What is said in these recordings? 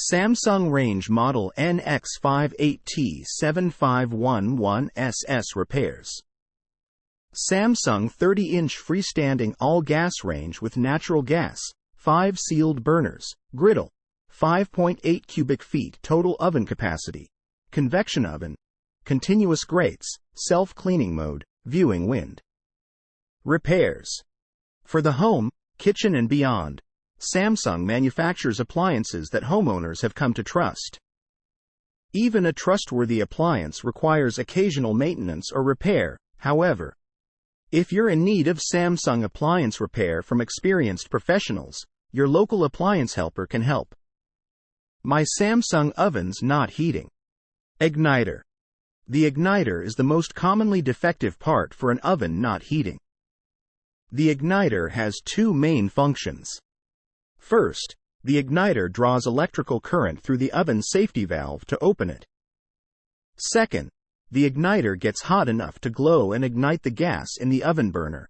Samsung range model NX58T7511SS repairs. Samsung 30-inch freestanding all-gas range with natural gas, 5 sealed burners, griddle, 5.8 cubic feet total oven capacity, convection oven, continuous grates, self-cleaning mode, viewing wind. Repairs. For the home, kitchen and beyond, Samsung manufactures appliances that homeowners have come to trust. Even a trustworthy appliance requires occasional maintenance or repair, however. If you're in need of Samsung appliance repair from experienced professionals, your local appliance helper can help. My Samsung oven's not heating. Igniter. The igniter is the most commonly defective part for an oven not heating. The igniter has two main functions. First, the igniter draws electrical current through the oven safety valve to open it. Second, the igniter gets hot enough to glow and ignite the gas in the oven burner.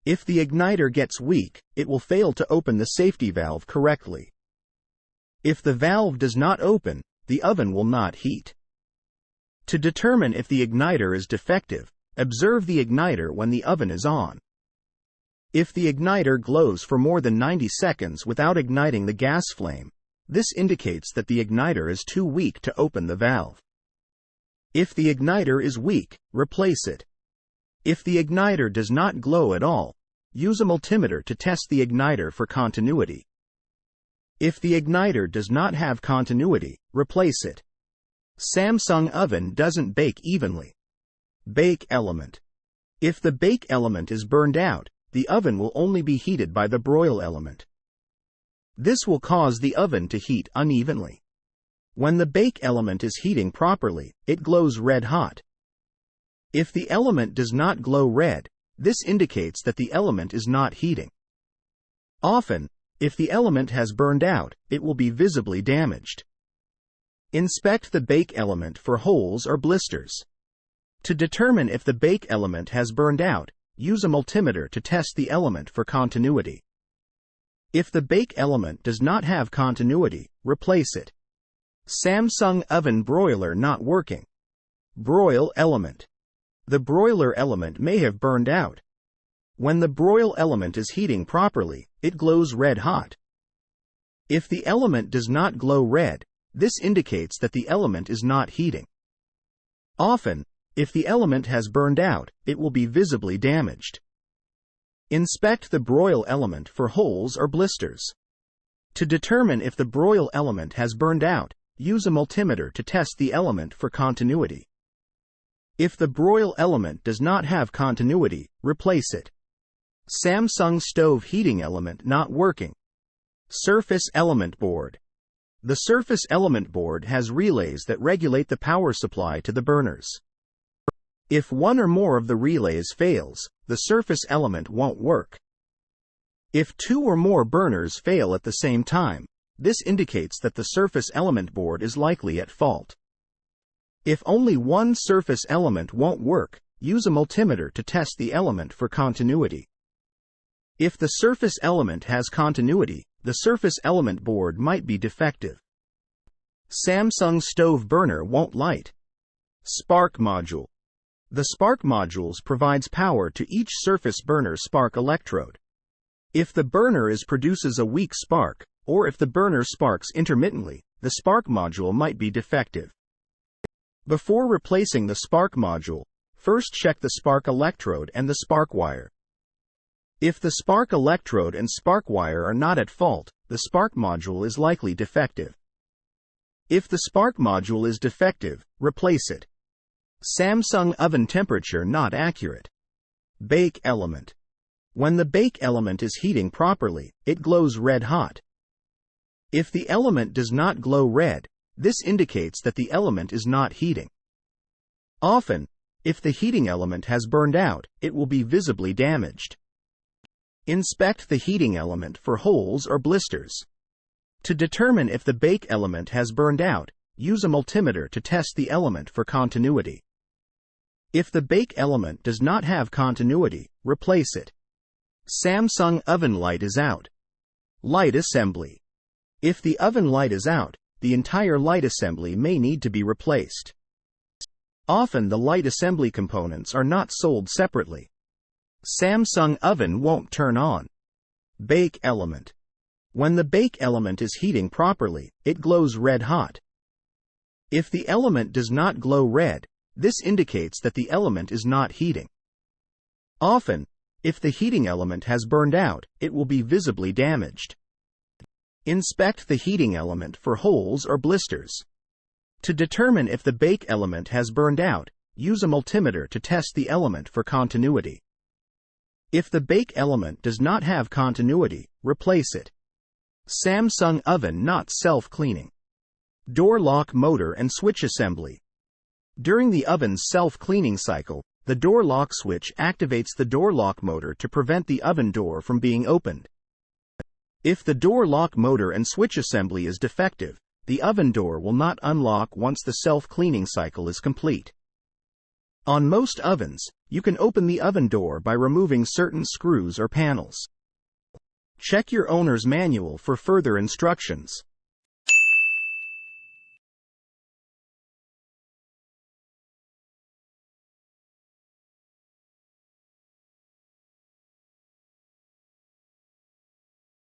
If the igniter gets weak, it will fail to open the safety valve correctly. If the valve does not open, the oven will not heat. To determine if the igniter is defective, observe the igniter when the oven is on. If the igniter glows for more than 90 seconds without igniting the gas flame, this indicates that the igniter is too weak to open the valve. If the igniter is weak, replace it. If the igniter does not glow at all, use a multimeter to test the igniter for continuity. If the igniter does not have continuity, replace it. Samsung oven doesn't bake evenly. Bake element. If the bake element is burned out, the oven will only be heated by the broil element. This will cause the oven to heat unevenly. When the bake element is heating properly, it glows red hot. If the element does not glow red, this indicates that the element is not heating. Often, if the element has burned out, it will be visibly damaged. Inspect the bake element for holes or blisters. To determine if the bake element has burned out, use a multimeter to test the element for continuity. If the bake element does not have continuity, replace it. Samsung oven broiler not working. Broil element. The broiler element may have burned out. When the broil element is heating properly, it glows red hot. If the element does not glow red, this indicates that the element is not heating. Often, if the element has burned out, it will be visibly damaged. Inspect the broil element for holes or blisters. To determine if the broil element has burned out, use a multimeter to test the element for continuity. If the broil element does not have continuity, replace it. Samsung stove heating element not working. Surface element board. The surface element board has relays that regulate the power supply to the burners. If one or more of the relays fails, the surface element won't work. If two or more burners fail at the same time, this indicates that the surface element board is likely at fault. If only one surface element won't work, use a multimeter to test the element for continuity. If the surface element has continuity, the surface element board might be defective. Samsung stove burner won't light. Spark module. The spark modules provides power to each surface burner spark electrode. If the burner produces a weak spark, or if the burner sparks intermittently, the spark module might be defective. Before replacing the spark module, first check the spark electrode and the spark wire. If the spark electrode and spark wire are not at fault, the spark module is likely defective. If the spark module is defective, replace it. Samsung oven temperature not accurate. Bake element. When the bake element is heating properly, it glows red hot. If the element does not glow red, this indicates that the element is not heating. Often, if the heating element has burned out, it will be visibly damaged. Inspect the heating element for holes or blisters. To determine if the bake element has burned out, use a multimeter to test the element for continuity. If the bake element does not have continuity, replace it. Samsung oven light is out. Light assembly. If the oven light is out, the entire light assembly may need to be replaced. Often the light assembly components are not sold separately. Samsung oven won't turn on. Bake element. When the bake element is heating properly, it glows red hot. If the element does not glow red, this indicates that the element is not heating. Often, if the heating element has burned out, it will be visibly damaged. Inspect the heating element for holes or blisters. To determine if the bake element has burned out, use a multimeter to test the element for continuity. If the bake element does not have continuity, replace it. Samsung oven not self-cleaning. Door lock motor and switch assembly. During the oven's self-cleaning cycle, the door lock switch activates the door lock motor to prevent the oven door from being opened. If the door lock motor and switch assembly is defective, the oven door will not unlock once the self-cleaning cycle is complete. On most ovens, you can open the oven door by removing certain screws or panels. Check your owner's manual for further instructions.